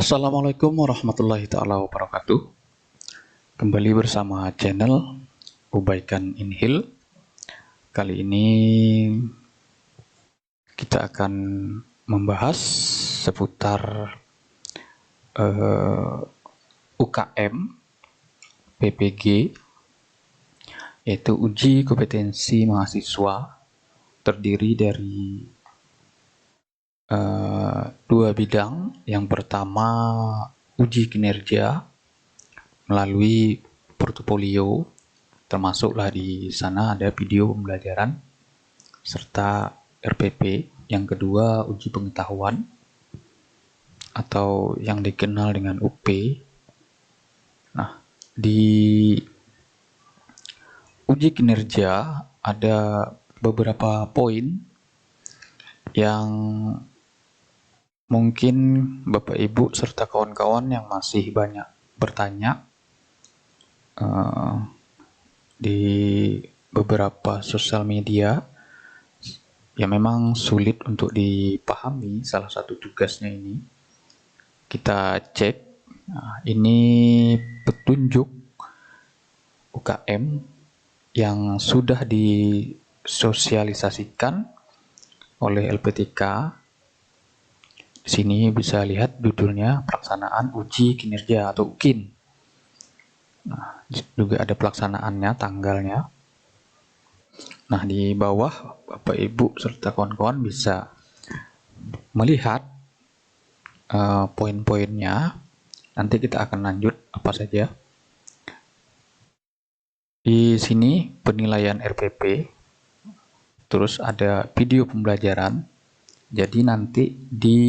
Assalamualaikum warahmatullahi taala wabarakatuh. Kembali bersama channel Ubaikan Inhil. Kali ini kita akan membahas seputar UKM PPG, yaitu uji kompetensi mahasiswa, terdiri dari dua bidang. Yang pertama, uji kinerja melalui portofolio, termasuklah di sana ada video pembelajaran serta RPP. Yang kedua, uji pengetahuan atau yang dikenal dengan UP. Nah, di uji kinerja ada beberapa poin yang mungkin Bapak Ibu serta kawan-kawan yang masih banyak bertanya di beberapa sosial media, ya memang sulit untuk dipahami. Salah satu tugasnya ini kita cek. Nah, ini petunjuk UKM yang sudah disosialisasikan oleh LPTK. Di sini bisa lihat judulnya pelaksanaan uji kinerja atau UKIN. Nah, juga ada pelaksanaannya, tanggalnya. Nah, di bawah Bapak Ibu serta kawan-kawan bisa melihat poin-poinnya. Nanti kita akan lanjut apa saja. Di sini penilaian RPP, terus ada video pembelajaran. Jadi nanti di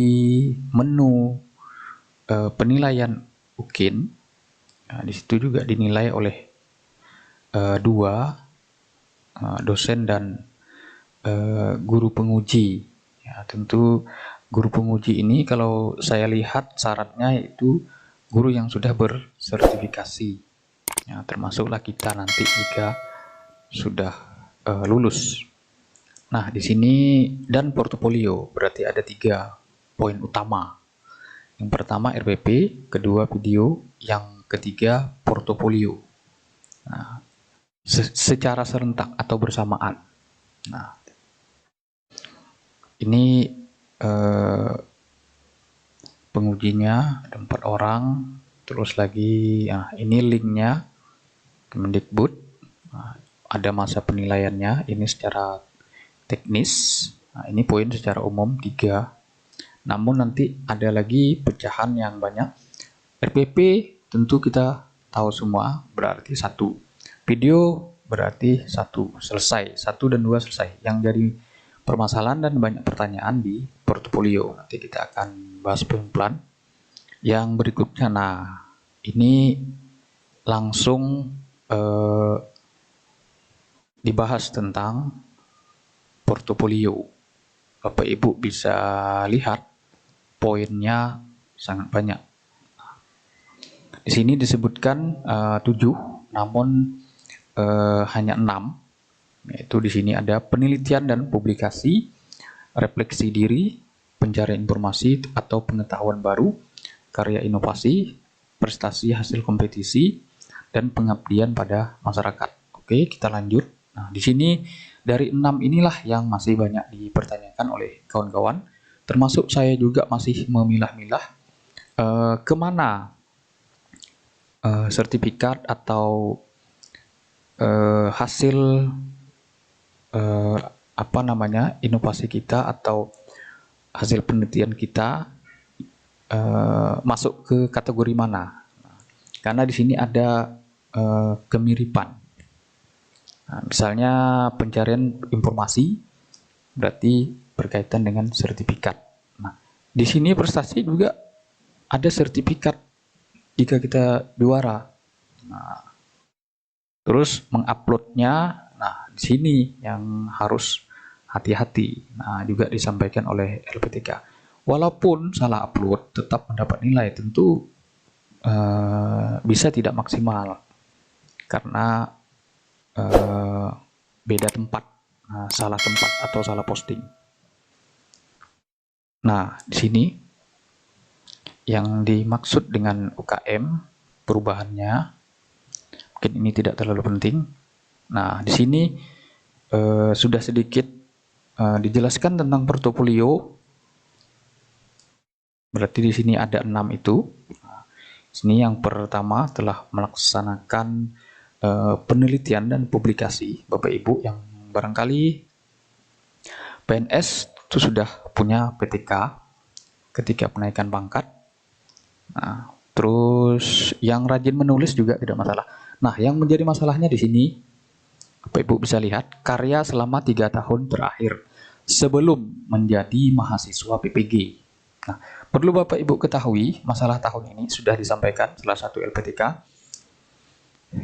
menu penilaian UKIN, nah, di situ juga dinilai oleh dua dosen dan guru penguji. Ya, tentu guru penguji ini kalau saya lihat syaratnya itu guru yang sudah bersertifikasi. Ya, termasuklah kita nanti jika sudah lulus. Nah, di sini dan portofolio, berarti ada 3 poin utama. Yang pertama RPP, kedua video, yang ketiga portofolio. Nah, secara serentak atau bersamaan. Nah, ini pengujinya ada 4 orang. Terus lagi, nah, ini linknya Kemendikbud. Nah, ada masa penilaiannya. Ini secara teknis. Nah, ini poin secara umum 3. Namun nanti ada lagi pecahan yang banyak. RPP tentu kita tahu semua, berarti 1. Video berarti 1 selesai, 1 dan 2 selesai. Yang jadi permasalahan dan banyak pertanyaan di portofolio, nanti kita akan bahas pelan-pelan. Yang berikutnya, nah ini langsung dibahas tentang portofolio. Bapak Ibu bisa lihat poinnya sangat banyak. Di sini disebutkan 7, namun hanya 6. Yaitu di sini ada penelitian dan publikasi, refleksi diri, pencarian informasi atau pengetahuan baru, karya inovasi, prestasi hasil kompetisi, dan pengabdian pada masyarakat. Oke, kita lanjut. Nah, di sini dari 6 inilah yang masih banyak dipertanyakan oleh kawan-kawan, termasuk saya juga masih memilah-milah kemana sertifikat atau hasil inovasi kita atau hasil penelitian kita masuk ke kategori mana. Karena di sini ada kemiripan. Nah, misalnya pencarian informasi berarti berkaitan dengan sertifikat. Nah, di sini prestasi juga ada sertifikat jika kita juara. Nah, terus menguploadnya, nah di sini yang harus hati-hati. Nah, juga disampaikan oleh LPTK. Walaupun salah upload tetap mendapat nilai, tentu bisa tidak maksimal karena beda tempat, salah tempat atau salah posting. Nah, di sini Yang dimaksud dengan UKM perubahannya, mungkin ini tidak terlalu penting. Nah, di sini sudah sedikit dijelaskan tentang portofolio. Berarti di sini ada 6 itu. Sini yang pertama telah melaksanakan penelitian dan publikasi. Bapak Ibu yang barangkali PNS itu sudah punya PTK ketika penaikan pangkat. Nah, terus yang rajin menulis juga tidak masalah. Nah, yang menjadi masalahnya di sini, Bapak Ibu bisa lihat karya selama 3 tahun terakhir sebelum menjadi mahasiswa PPG. Nah, perlu Bapak Ibu ketahui, masalah tahun ini sudah disampaikan salah satu LPTK.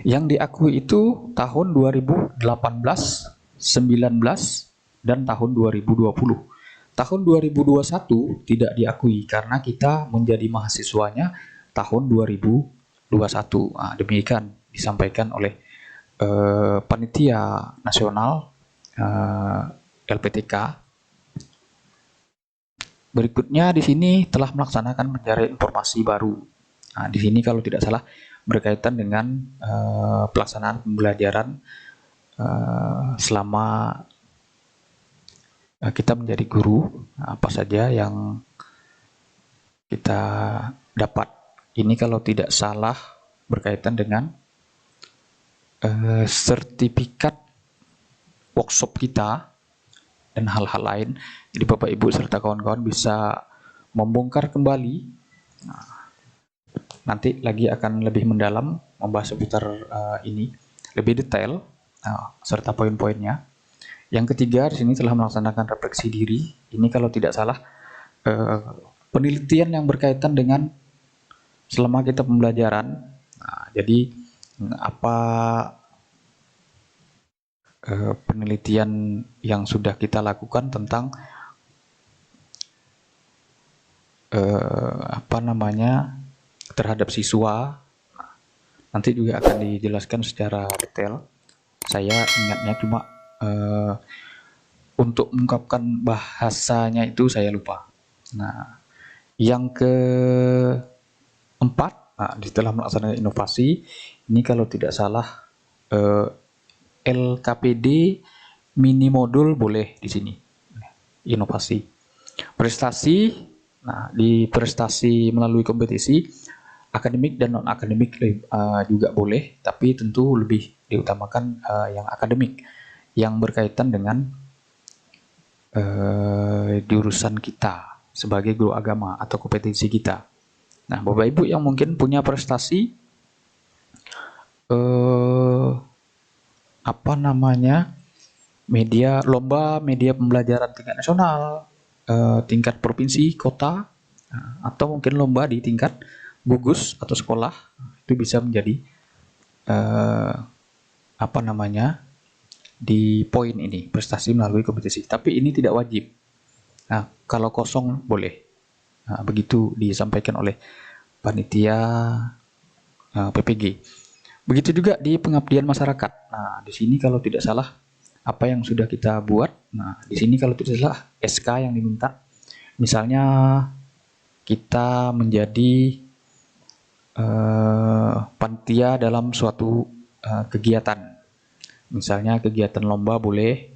Yang diakui itu tahun 2018, 19, dan tahun 2020. Tahun 2021 tidak diakui karena kita menjadi mahasiswanya tahun 2021. Nah, demikian disampaikan oleh panitia nasional LPTK. Berikutnya di sini telah melaksanakan pencarian informasi baru. Nah, di sini kalau tidak salah berkaitan dengan pelaksanaan pembelajaran selama kita menjadi guru, apa saja yang kita dapat. Ini kalau tidak salah berkaitan dengan sertifikat workshop kita dan hal-hal lain. Jadi Bapak Ibu serta kawan-kawan bisa membongkar kembali. Nah, nanti lagi akan lebih mendalam membahas seputar ini lebih detail serta poin-poinnya. Yang ketiga di sini telah melaksanakan refleksi diri. Ini kalau tidak salah penelitian yang berkaitan dengan selama kita pembelajaran. Nah, jadi apa penelitian yang sudah kita lakukan tentang terhadap siswa. Nanti juga akan dijelaskan secara detail. Saya ingatnya cuma untuk mengungkapkan bahasanya itu saya lupa. Nah, yang keempat, setelah melaksanakan inovasi, ini kalau tidak salah LKPD mini modul boleh di sini. Inovasi. Prestasi, nah di prestasi melalui kompetisi, akademik dan non-akademik juga boleh, tapi tentu lebih diutamakan yang akademik, yang berkaitan dengan jurusan kita sebagai guru agama atau kompetensi kita. Nah, Bapak Ibu yang mungkin punya prestasi lomba media pembelajaran tingkat nasional, tingkat provinsi, kota, atau mungkin lomba di tingkat gugus atau sekolah, itu bisa menjadi di poin ini, prestasi melalui kompetisi. Tapi ini tidak wajib. Nah, kalau kosong boleh. Nah, begitu disampaikan oleh panitia PPG. Begitu juga di pengabdian masyarakat. Nah, di sini kalau tidak salah apa yang sudah kita buat. Nah, di sini kalau tidak salah SK yang diminta. Misalnya kita menjadi panitia dalam suatu kegiatan. Misalnya kegiatan lomba boleh.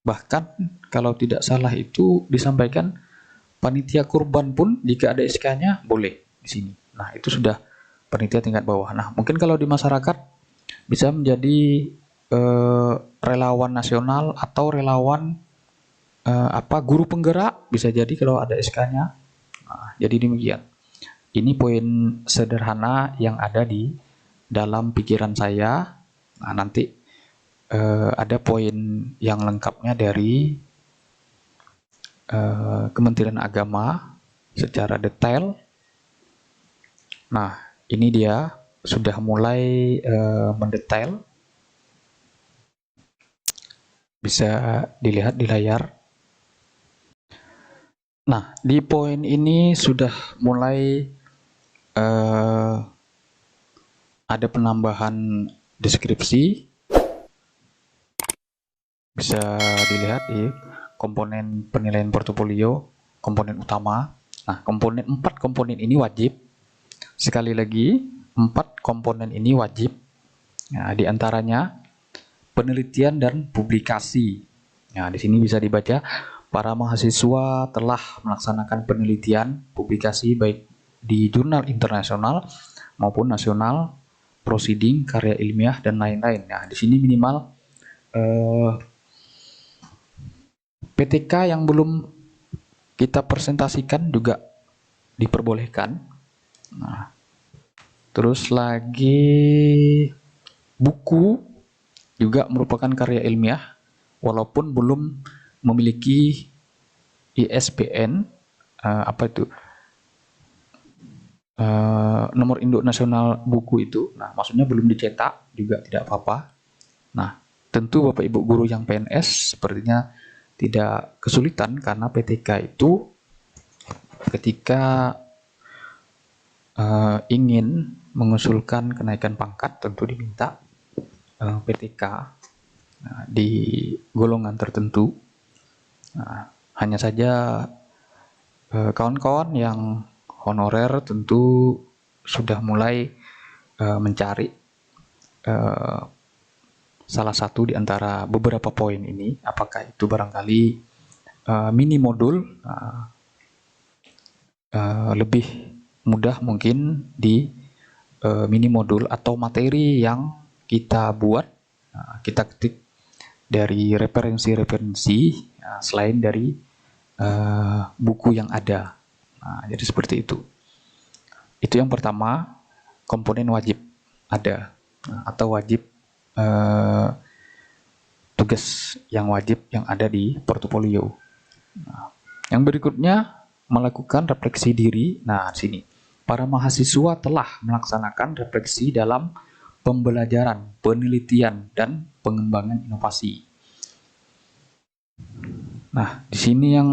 Bahkan kalau tidak salah itu disampaikan panitia kurban pun jika ada SK-nya boleh di sini. Nah, itu sudah panitia tingkat bawah. Nah, mungkin kalau di masyarakat bisa menjadi relawan nasional atau relawan guru penggerak, bisa jadi kalau ada SK-nya. Nah, jadi demikian. Ini poin sederhana yang ada di dalam pikiran saya. Nah, nanti ada poin yang lengkapnya dari Kementerian Agama secara detail. Nah, ini dia sudah mulai mendetail. Bisa dilihat di layar. Nah, di poin ini sudah mulai ada penambahan deskripsi. Bisa dilihat di komponen penilaian portofolio, komponen utama. Nah, empat komponen ini wajib. Sekali lagi, 4 komponen ini wajib. Nah, di antaranya penelitian dan publikasi. Nah, di sini bisa dibaca, para mahasiswa telah melaksanakan penelitian, publikasi baik di jurnal internasional maupun nasional, proceeding, karya ilmiah, dan lain-lain. Nah, di sini minimal PTK yang belum kita presentasikan juga diperbolehkan. Nah, terus lagi buku juga merupakan karya ilmiah walaupun belum memiliki ISBN, apa itu, nomor induk nasional buku itu. Nah, maksudnya belum dicetak juga tidak apa-apa. Nah, tentu Bapak Ibu guru yang PNS sepertinya tidak kesulitan karena PTK itu ketika ingin mengusulkan kenaikan pangkat tentu diminta PTK di golongan tertentu. Nah, hanya saja kawan-kawan yang honorer tentu sudah mulai mencari salah satu di antara beberapa poin ini, apakah itu barangkali mini modul lebih mudah mungkin di mini modul atau materi yang kita buat, kita ketik dari referensi-referensi selain dari buku yang ada. Nah, jadi seperti itu. Itu yang pertama, komponen wajib ada atau wajib tugas yang wajib yang ada di portofolio. Nah, yang berikutnya melakukan refleksi diri. Nah, sini para mahasiswa telah melaksanakan refleksi dalam pembelajaran, penelitian, dan pengembangan inovasi. Nah, di sini yang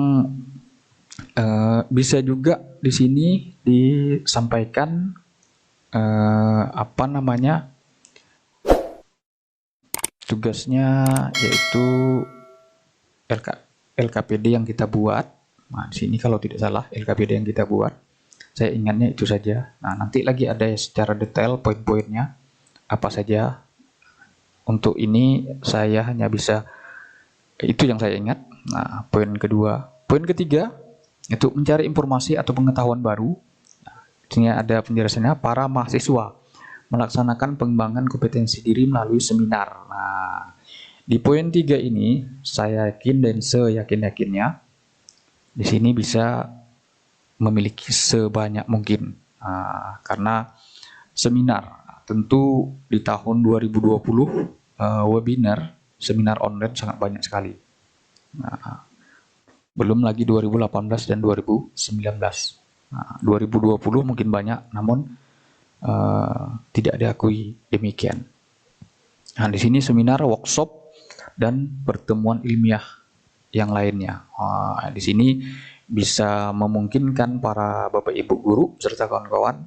bisa juga di sini disampaikan apa namanya tugasnya, yaitu LKPD yang kita buat. Nah, di sini kalau tidak salah LKPD yang kita buat, saya ingatnya itu saja. Nah, nanti lagi ada secara detail poin-poinnya apa saja. Untuk ini saya hanya bisa itu yang saya ingat. Nah, poin kedua, poin ketiga itu mencari informasi atau pengetahuan baru. Nah, sini ada penjelasannya, para mahasiswa melaksanakan pengembangan kompetensi diri melalui seminar. Nah, di poin 3 ini saya yakin dan seyakin-yakinnya di sini bisa memiliki sebanyak mungkin. Nah, karena seminar tentu di tahun 2020 webinar, seminar online sangat banyak sekali. Nah, belum lagi 2018 dan 2019. Nah, 2020 mungkin banyak, namun tidak diakui demikian. Nah, di sini seminar, workshop, dan pertemuan ilmiah yang lainnya. Di sini bisa memungkinkan para Bapak Ibu guru serta kawan-kawan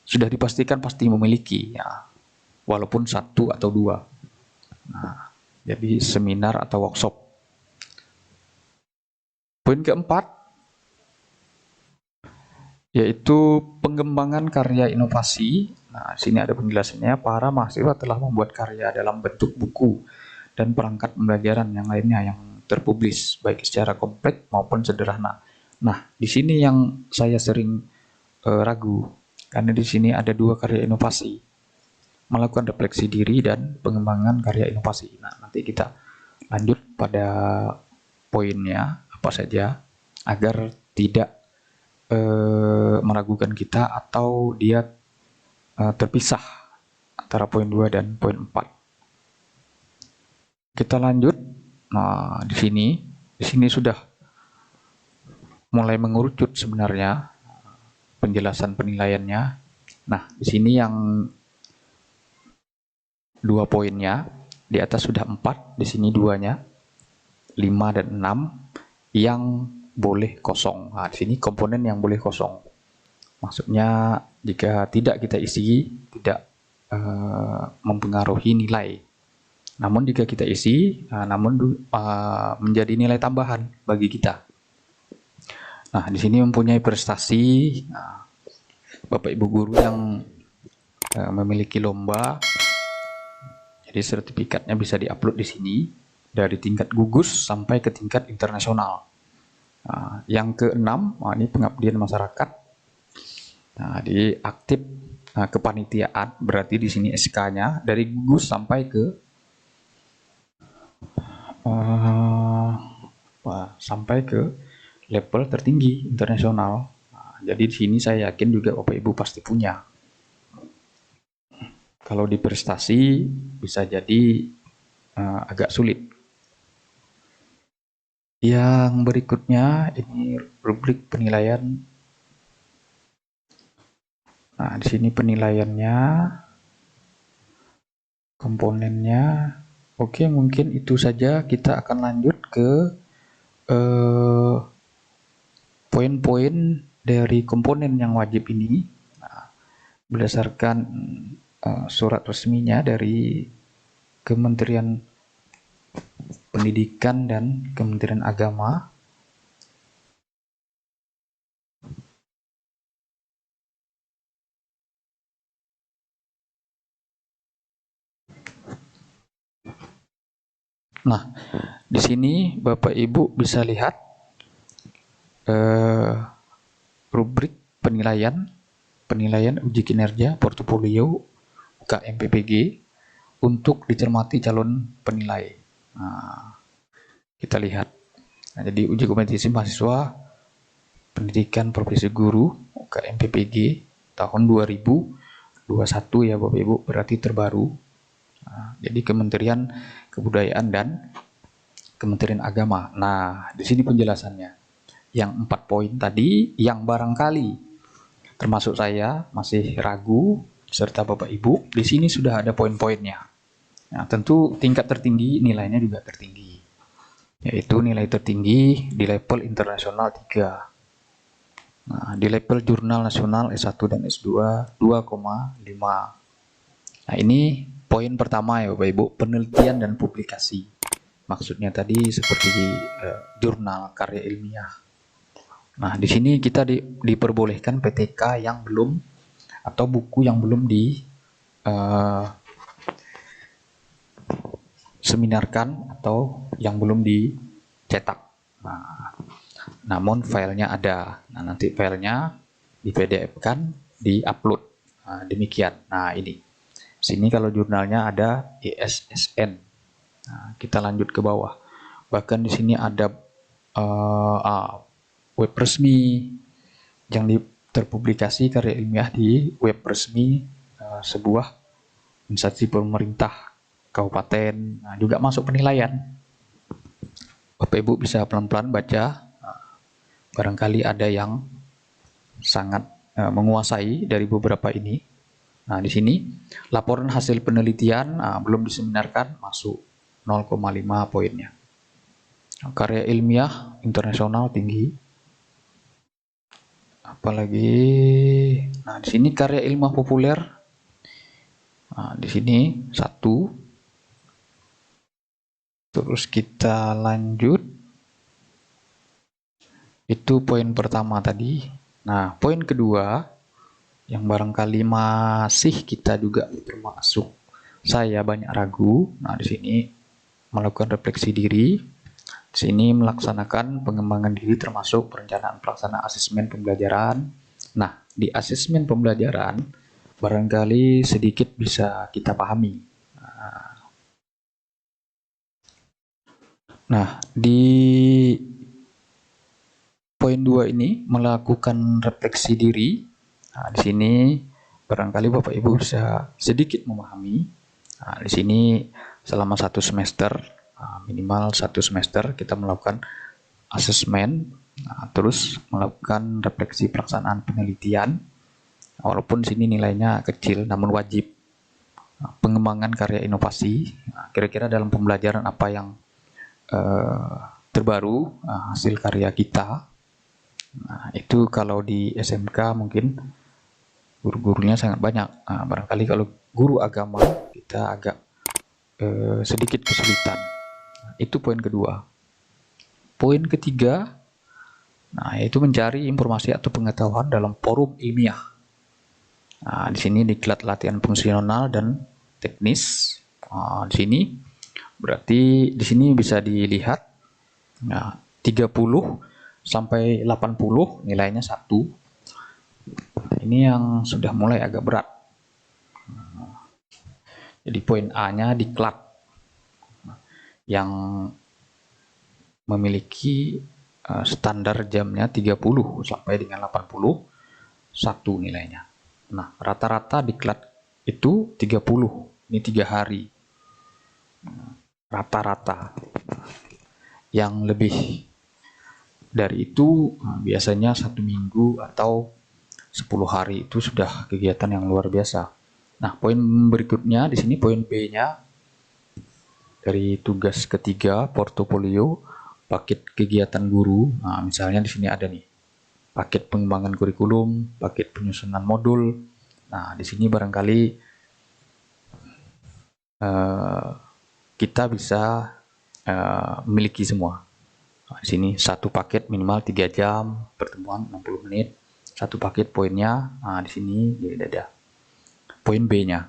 sudah dipastikan pasti memiliki, ya, walaupun 1 atau 2. Nah, jadi seminar atau workshop. Poin keempat yaitu pengembangan karya inovasi. Nah, sini ada penjelasannya, para mahasiswa telah membuat karya dalam bentuk buku dan perangkat pembelajaran yang lainnya yang terpublis baik secara kompleks maupun sederhana. Nah, di sini yang saya sering ragu, karena di sini ada 2 karya inovasi, melakukan refleksi diri dan pengembangan karya inovasi. Nah, nanti kita lanjut pada poinnya apa saja agar tidak meragukan kita atau dia terpisah antara poin 2 dan poin 4. Kita lanjut. Nah, di sini sudah mulai mengerucut sebenarnya penjelasan penilaiannya. Nah, di sini yang 2 poinnya, di atas sudah 4, di sini 2-nya, 5 dan 6 yang boleh kosong. Nah, di sini komponen yang boleh kosong. Maksudnya jika tidak kita isi, tidak mempengaruhi nilai. Namun jika kita isi, menjadi nilai tambahan bagi kita. Nah, di sini mempunyai prestasi. Nah, Bapak Ibu guru yang memiliki lomba, jadi sertifikatnya bisa diupload di sini dari tingkat gugus sampai ke tingkat internasional. Nah, yang keenam, ini pengabdian masyarakat. Nah, di aktif kepanitiaan, berarti di sini SK-nya dari gugus sampai ke level tertinggi internasional. Nah, jadi di sini saya yakin juga Bapak Ibu pasti punya. Kalau di prestasi bisa jadi agak sulit. Yang berikutnya ini rubrik penilaian. Nah, di sini penilaiannya, komponennya. Oke, mungkin itu saja. Kita akan lanjut ke poin-poin dari komponen yang wajib ini. Nah, berdasarkan surat resminya dari Kementerian Pendidikan dan Kementerian Agama. Nah, di sini Bapak Ibu bisa lihat rubrik penilaian uji kinerja portofolio UKM PPG untuk dicermati calon penilai. Nah, kita lihat. Nah, jadi uji kompetensi mahasiswa pendidikan profesi guru UKM PPG tahun 2021 ya Bapak Ibu, berarti terbaru. Nah, jadi Kementerian Kebudayaan dan Kementerian Agama. Nah, di sini penjelasannya. Yang 4 poin tadi yang barangkali termasuk saya masih ragu serta Bapak Ibu, di sini sudah ada poin-poinnya. Nah, tentu tingkat tertinggi nilainya juga tertinggi. Yaitu nilai tertinggi di level internasional 3. Nah, di level jurnal nasional S1 dan S2 2,5. Nah, ini poin pertama ya Bapak Ibu, penelitian dan publikasi. Maksudnya tadi seperti jurnal karya ilmiah. Nah, di sini kita diperbolehkan PTK yang belum atau buku yang belum seminarkan atau yang belum dicetak. Nah, namun filenya ada. Nah, nanti filenya di PDF-kan, di-upload. Nah, demikian. Nah, ini. Sini kalau jurnalnya ada ISSN. Nah, kita lanjut ke bawah. Bahkan di sini ada web resmi yang terpublikasi karya ilmiah di web resmi sebuah instansi pemerintah kabupaten. Nah, juga masuk penilaian. Bapak Ibu bisa pelan-pelan baca. Barangkali ada yang sangat menguasai dari beberapa ini. Nah, di sini laporan hasil penelitian belum diseminarkan, masuk 0,5 poinnya. Karya ilmiah internasional tinggi. Apalagi, nah di sini karya ilmiah populer. Nah, di sini 1. Terus kita lanjut. Itu poin pertama tadi. Nah, poin kedua yang barangkali masih kita juga termasuk saya banyak ragu. Nah, di sini melakukan refleksi diri. Di sini melaksanakan pengembangan diri termasuk perencanaan pelaksanaan asesmen pembelajaran. Nah, di asesmen pembelajaran barangkali sedikit bisa kita pahami. Nah, di poin 2 ini melakukan refleksi diri. Nah, di sini barangkali Bapak Ibu bisa sedikit memahami. Nah, di sini selama 1 semester, minimal 1 semester kita melakukan asesmen, terus melakukan refleksi pelaksanaan penelitian. Walaupun di sini nilainya kecil, namun wajib. Pengembangan karya inovasi, kira-kira dalam pembelajaran apa yang terbaru hasil karya kita. Nah, itu kalau di SMK mungkin guru-gurunya sangat banyak. Nah, barangkali kalau guru agama kita agak sedikit kesulitan. Nah, itu poin kedua. Poin ketiga, Nah, yaitu mencari informasi atau pengetahuan dalam forum ilmiah. Nah, di sini diklat latihan fungsional dan teknis. Di sini berarti di sini bisa dilihat 30 sampai 80 nilainya 1. Ini yang sudah mulai agak berat. Jadi poin A-nya diklat yang memiliki standar jamnya 30 sampai dengan 80 1 nilainya. Nah, rata-rata diklat itu 30. Ini 3 hari. Rata-rata. Yang lebih dari itu biasanya 1 minggu atau 10 hari itu sudah kegiatan yang luar biasa. Nah, poin berikutnya di sini poin B-nya dari tugas ketiga portofolio paket kegiatan guru. Nah, misalnya di sini ada nih paket pengembangan kurikulum, paket penyusunan modul. Nah, di sini barangkali kita bisa memiliki semua. Nah, di sini satu paket minimal 3 jam, pertemuan 60 menit. Satu paket poinnya, nah di sini jadi ada. Poin B-nya.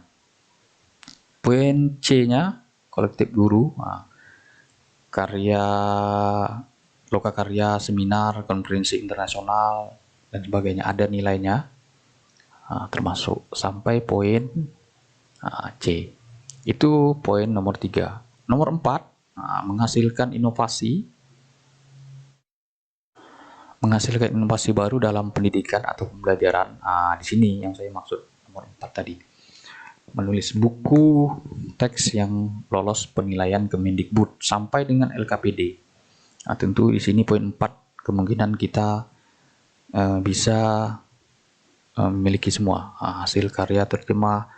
Poin C-nya kolektif guru, karya lokakarya, seminar, konferensi internasional dan sebagainya ada nilainya, termasuk sampai poin C. Itu poin nomor 3. Nomor 4, menghasilkan inovasi baru dalam pendidikan atau pembelajaran. Di sini yang saya maksud nomor 4 tadi. Menulis buku teks yang lolos penilaian Kemendikbud sampai dengan LKPD. Nah, tentu di sini poin 4 kemungkinan kita bisa memiliki semua hasil karya terjemah,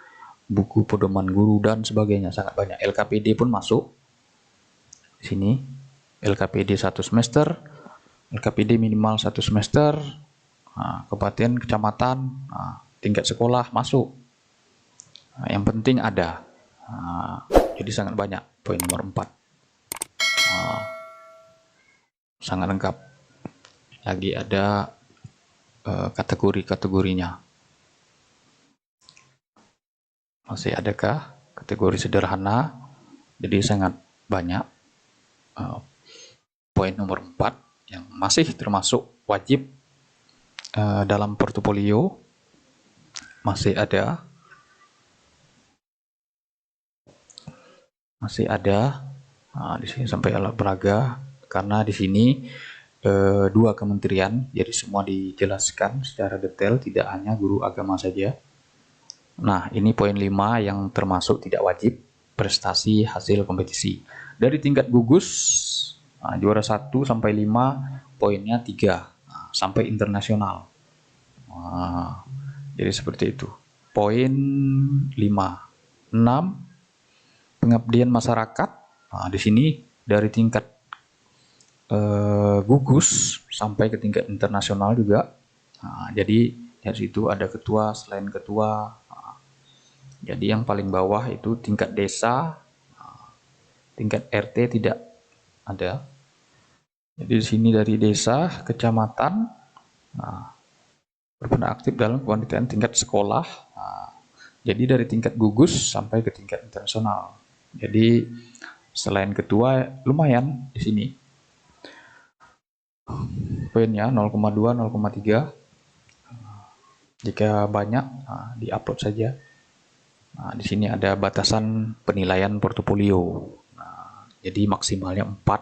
buku pedoman guru dan sebagainya, sangat banyak. LKPD pun masuk di sini. LKPD 1 semester, LKPD minimal 1 semester, kabupaten, kecamatan, tingkat sekolah masuk. Yang penting ada. Jadi sangat banyak poin nomor 4. Sangat lengkap. Lagi ada kategori-kategorinya. Masih adakah kategori sederhana? Jadi sangat banyak. Poin nomor 4 yang masih termasuk wajib dalam portofolio masih ada di sini sampai alat peraga, karena di sini 2 kementerian, jadi semua dijelaskan secara detail, tidak hanya guru agama saja. Nah, ini poin 5 yang termasuk tidak wajib, prestasi hasil kompetisi. Dari tingkat gugus, juara 1 sampai 5 poinnya 3, sampai internasional. Jadi seperti itu. Poin 5. 6, pengabdian masyarakat. Di sini dari tingkat gugus sampai ke tingkat internasional juga. Jadi dari situ ada ketua, selain ketua. Jadi yang paling bawah itu tingkat desa, tingkat RT tidak ada. Jadi di sini dari desa, kecamatan, berperan aktif dalam kepanitiaan tingkat sekolah. Jadi dari tingkat gugus sampai ke tingkat internasional. Jadi selain ketua lumayan di sini. Poinnya 0,2, 0,3. Jika banyak diupload saja. Di sini ada batasan penilaian portofolio. Jadi maksimalnya 4,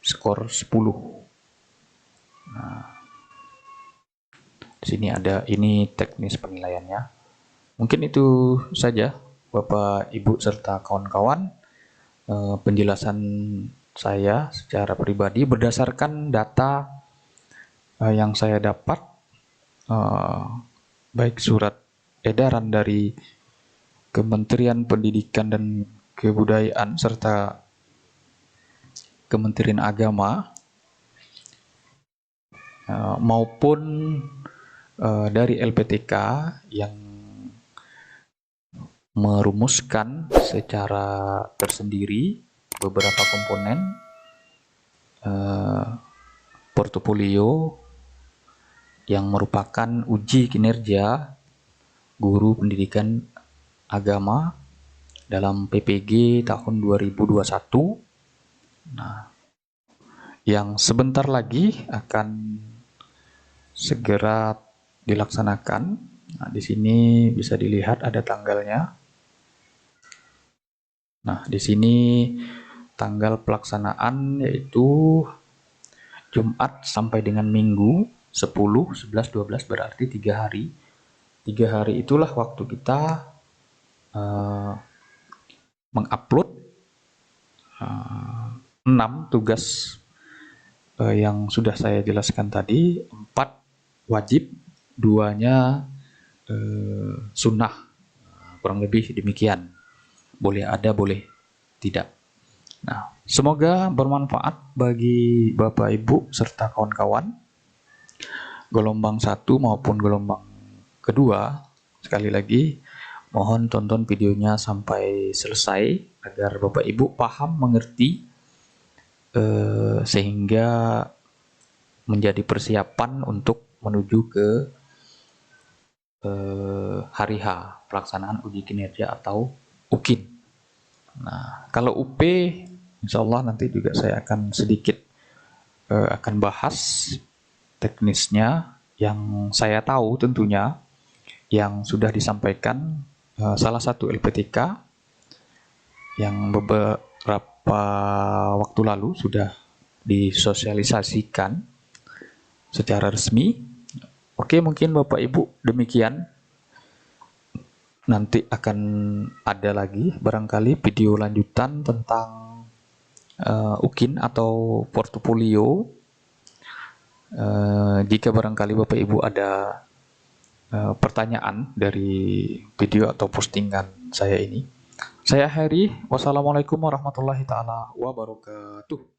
skor 10. Di sini ada ini teknis penilaiannya. Mungkin itu saja Bapak, Ibu, serta kawan-kawan penjelasan saya secara pribadi berdasarkan data yang saya dapat, baik surat edaran dari Kementerian Pendidikan dan Kebudayaan serta Kementerian Agama, maupun dari LPTK yang merumuskan secara tersendiri beberapa komponen portofolio yang merupakan uji kinerja guru pendidikan agama dalam PPG tahun 2021. Nah, yang sebentar lagi akan segera dilaksanakan. Nah, di sini bisa dilihat ada tanggalnya. Nah, di sini tanggal pelaksanaan yaitu Jumat sampai dengan Minggu 10, 11, 12, berarti 3 hari. 3 hari itulah waktu kita mengupload 6 tugas yang sudah saya jelaskan tadi. 4 wajib, 2-nya sunnah. Kurang lebih demikian. Boleh ada, boleh tidak. Nah, semoga bermanfaat bagi Bapak Ibu serta kawan-kawan gelombang 1 maupun gelombang kedua. Sekali lagi, mohon tonton videonya sampai selesai agar Bapak Ibu paham, mengerti, sehingga menjadi persiapan untuk menuju ke hari H, pelaksanaan uji kinerja atau UKIN. Nah, kalau UP, insya Allah nanti juga saya akan sedikit akan bahas teknisnya yang saya tahu tentunya, yang sudah disampaikan salah satu LPTK yang beberapa waktu lalu sudah disosialisasikan secara resmi. Oke, mungkin Bapak Ibu demikian. Nanti akan ada lagi barangkali video lanjutan tentang UKIN atau portofolio. Jika barangkali Bapak Ibu ada pertanyaan dari video atau postingan saya ini. Saya Heri, wassalamualaikum warahmatullahi taala wabarakatuh.